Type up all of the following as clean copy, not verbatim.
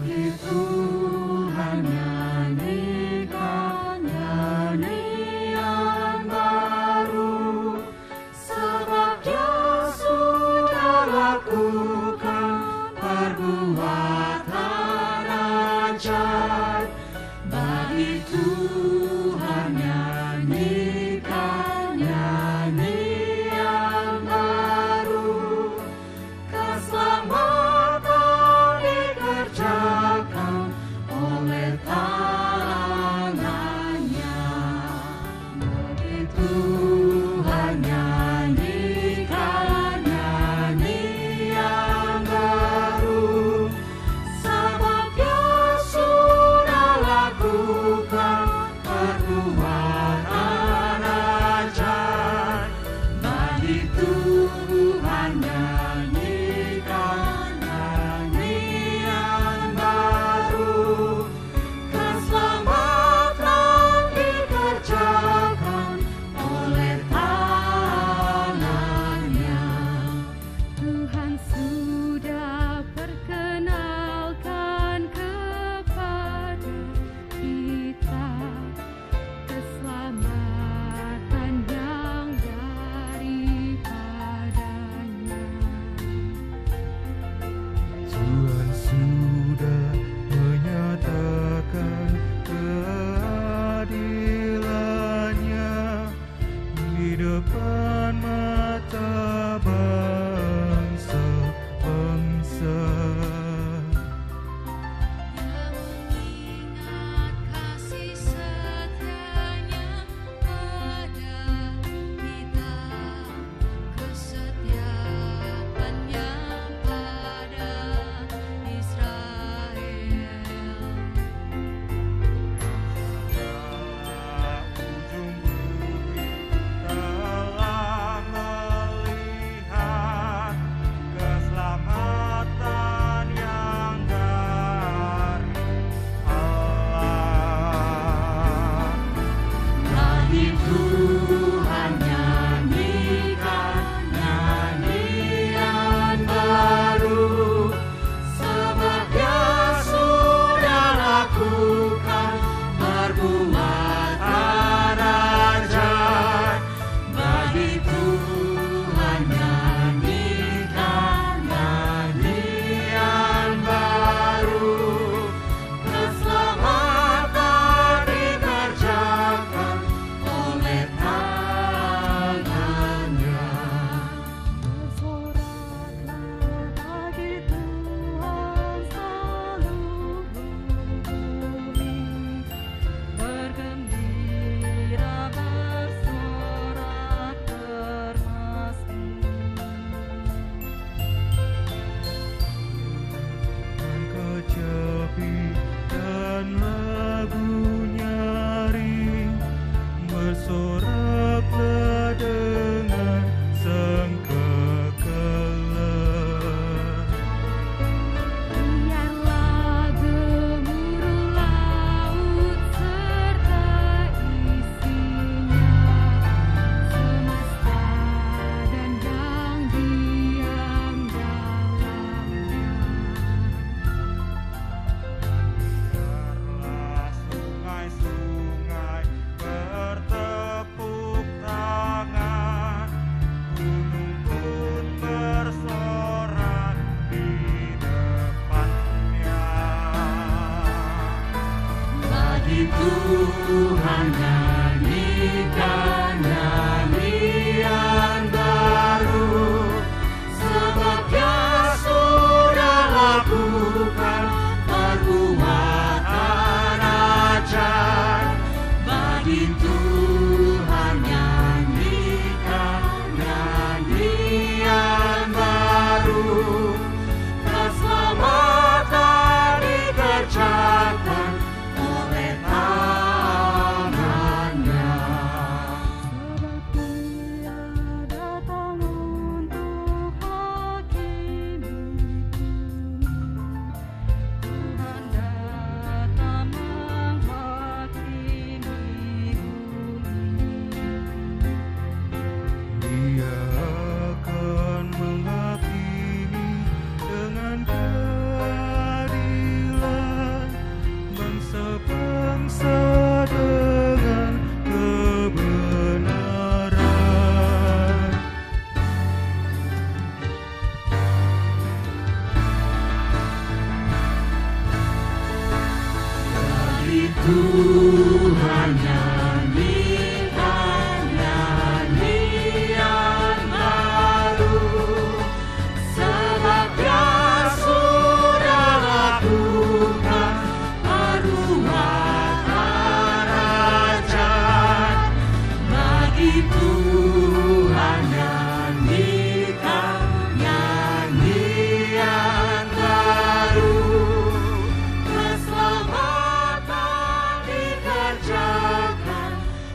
Tuhan nyanyikan nyanyian baru, sebab Dia sudah lakukan perbuatan ajaib. Bagi Tuhan nyanyikan nyanyian baru, keselamatan dikerjakan oleh tangannya. sebangsa dengan kebenaran. Bagi Tuhan nyanyikan nyanyian baru, sebab Dia sudah lakukan perubahan kerajaan. Bagi Tuhan nyanyikan nyanyian baru, keselamatan dikerjakan oleh tangan-Nya.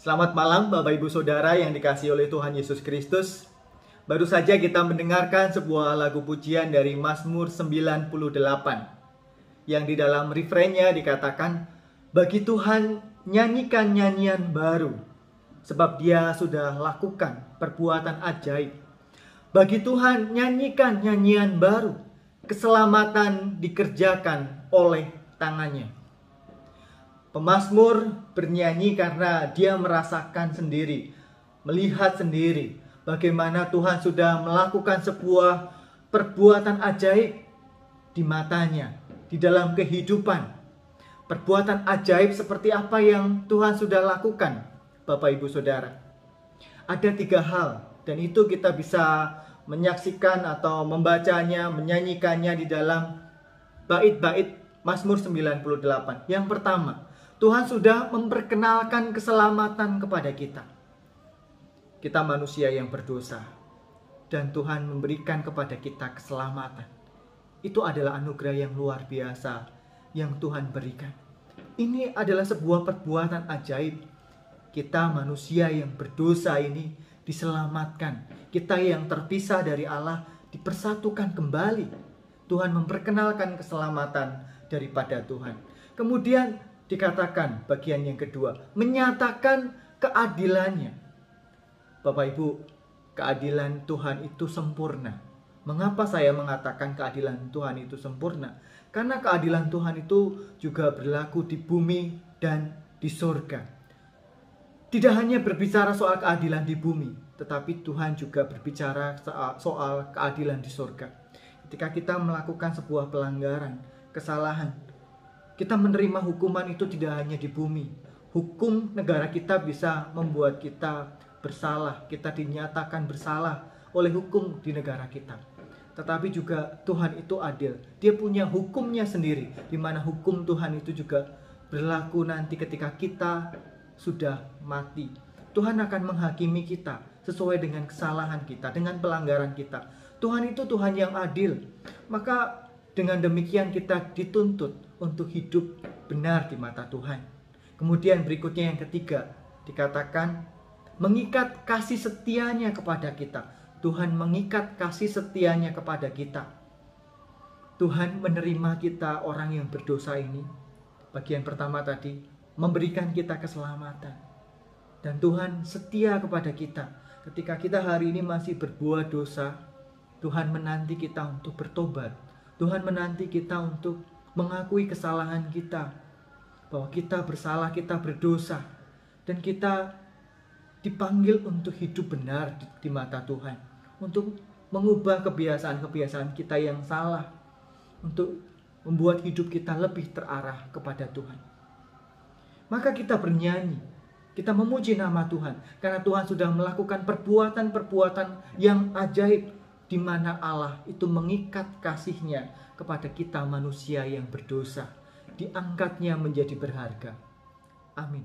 Selamat malam Bapak Ibu Saudara yang dikasihi oleh Tuhan Yesus Kristus. Baru saja kita mendengarkan sebuah lagu pujian dari Mazmur 98 yang di dalam refrainnya dikatakan, bagi Tuhan nyanyikan nyanyian baru, sebab Dia sudah lakukan perbuatan ajaib. Bagi Tuhan nyanyikan nyanyian baru, keselamatan dikerjakan oleh tangannya. Pemazmur bernyanyi karena dia merasakan sendiri, melihat sendiri bagaimana Tuhan sudah melakukan sebuah perbuatan ajaib di matanya, di dalam kehidupan. Perbuatan ajaib seperti apa yang Tuhan sudah lakukan, Bapak Ibu Saudara. Ada 3 hal, dan itu kita bisa menyaksikan atau membacanya, menyanyikannya di dalam bait-bait Mazmur 98. Yang pertama, Tuhan sudah memperkenalkan keselamatan kepada kita. Kita manusia yang berdosa, dan Tuhan memberikan kepada kita keselamatan. Itu adalah anugerah yang luar biasa yang Tuhan berikan. Ini adalah sebuah perbuatan ajaib. Kita manusia yang berdosa ini diselamatkan. Kita yang terpisah dari Allah dipersatukan kembali. Tuhan memperkenalkan keselamatan daripada Tuhan. Kemudian dikatakan bagian yang kedua, menyatakan keadilannya. Bapak Ibu, keadilan Tuhan itu sempurna. Mengapa saya mengatakan keadilan Tuhan itu sempurna? Karena keadilan Tuhan itu juga berlaku di bumi dan di surga. Tidak hanya berbicara soal keadilan di bumi, tetapi Tuhan juga berbicara soal keadilan di surga. Ketika kita melakukan sebuah pelanggaran, kesalahan, kita menerima hukuman itu tidak hanya di bumi. Hukum negara kita bisa membuat kita bersalah. Kita dinyatakan bersalah oleh hukum di negara kita. Tetapi juga Tuhan itu adil. Dia punya hukumnya sendiri, di mana hukum Tuhan itu juga berlaku nanti ketika kita sudah mati. Tuhan akan menghakimi kita sesuai dengan kesalahan kita, dengan pelanggaran kita. Tuhan itu Tuhan yang adil. Maka dengan demikian kita dituntut untuk hidup benar di mata Tuhan. Kemudian berikutnya yang ketiga, dikatakan mengikat kasih setianya kepada kita. Tuhan mengikat kasih setianya kepada kita. Tuhan menerima kita orang yang berdosa ini. Bagian pertama tadi, memberikan kita keselamatan. Dan Tuhan setia kepada kita. Ketika kita hari ini masih berbuat dosa, Tuhan menanti kita untuk bertobat. Tuhan menanti kita untuk mengakui kesalahan kita, bahwa kita bersalah, kita berdosa, dan kita dipanggil untuk hidup benar di mata Tuhan, untuk mengubah kebiasaan-kebiasaan kita yang salah, untuk membuat hidup kita lebih terarah kepada Tuhan. Maka kita bernyanyi, kita memuji nama Tuhan, karena Tuhan sudah melakukan perbuatan-perbuatan yang ajaib, di mana Allah itu mengikat kasih-Nya kepada kita manusia yang berdosa, diangkatnya menjadi berharga. Amin.